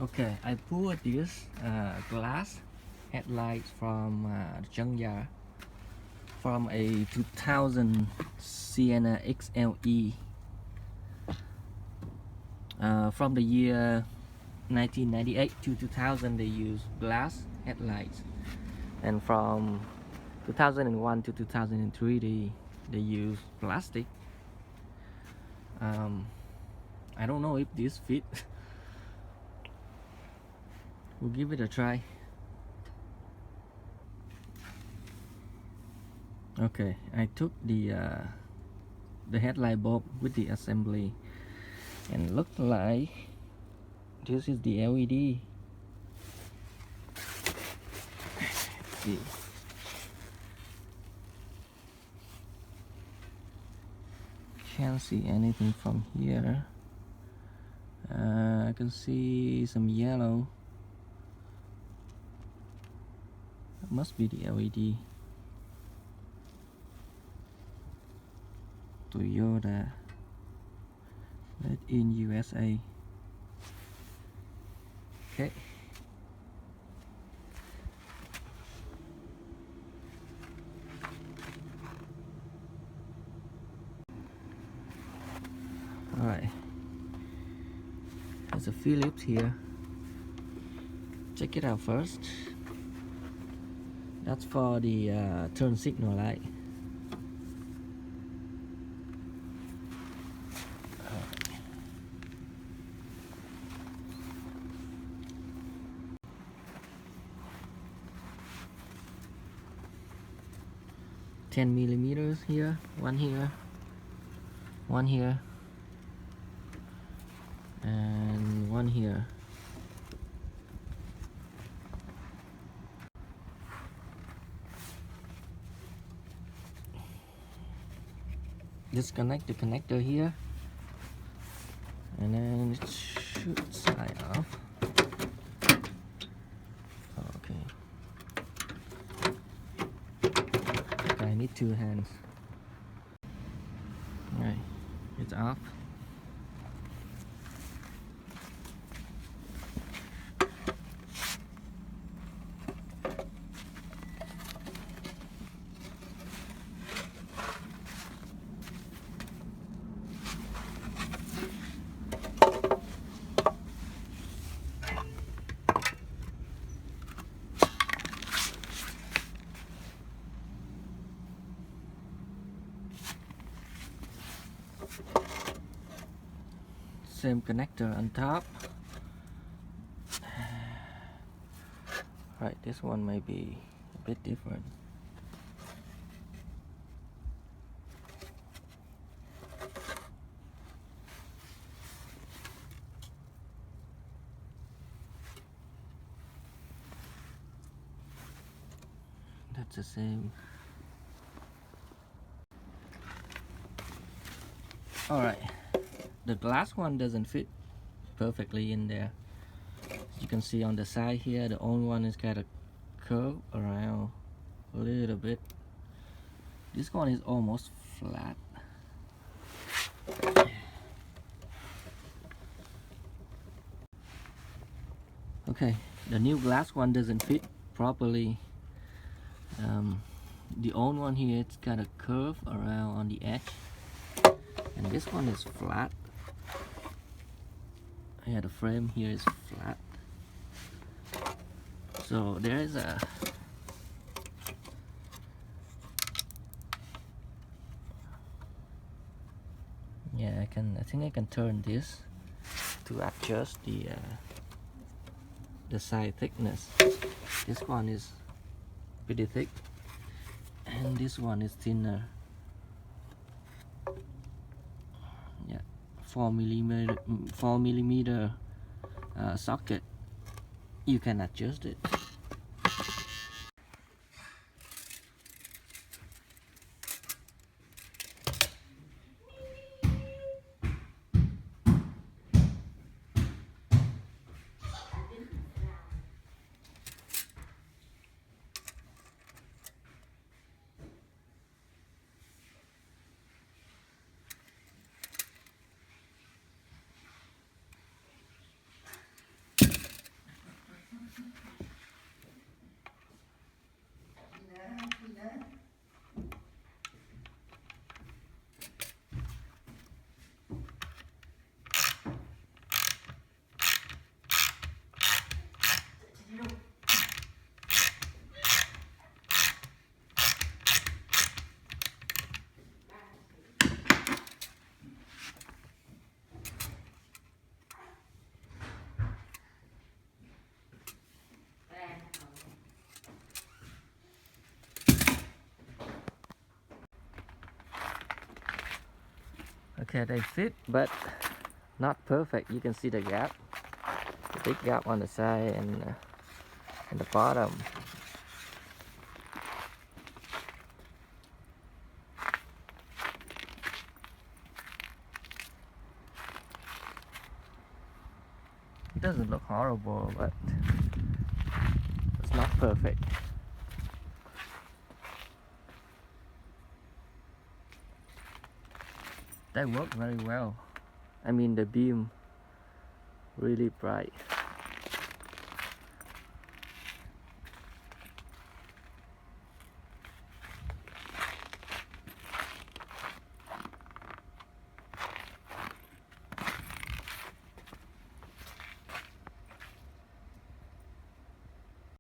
Okay, I bought this glass headlights from the junkyard from a 2000 Sienna XLE from the year 1998 to 2000 they used glass headlights, and from 2001 to 2003 they used plastic. I don't know if this fit. We'll give it a try. Okay, I took the headlight bulb with the assembly, and look like this is the LED. See. Can't see anything from here. I can see some yellow. It must be the LED. Toyota, made in USA. Okay. Alright. There's a Phillips here. Check it out first. That's for the turn signal light. 10 millimeters here, one here, and one here. Disconnect the connector here, and then it should slide off. Okay. I need two hands. Alright, it's off. Same connector on top. Right, this one may be a bit different. That's the same. Alright, the glass one doesn't fit perfectly in there. As you can see on the side here, the old one is kind of curved around a little bit. This one is almost flat. Okay, the new glass one doesn't fit properly. The old one here, it's kind of curved around on the edge, and this one is flat. Yeah, the frame here is flat. So there is a I think I can turn this to adjust the side thickness. This one is pretty thick, and this one is thinner. Yeah, 4 millimeter socket. You can adjust it. Okay, they fit, but not perfect. You can see the gap, the big gap on the side and the bottom. It doesn't look horrible, but it's not perfect. They work very well. I mean, the beam really bright.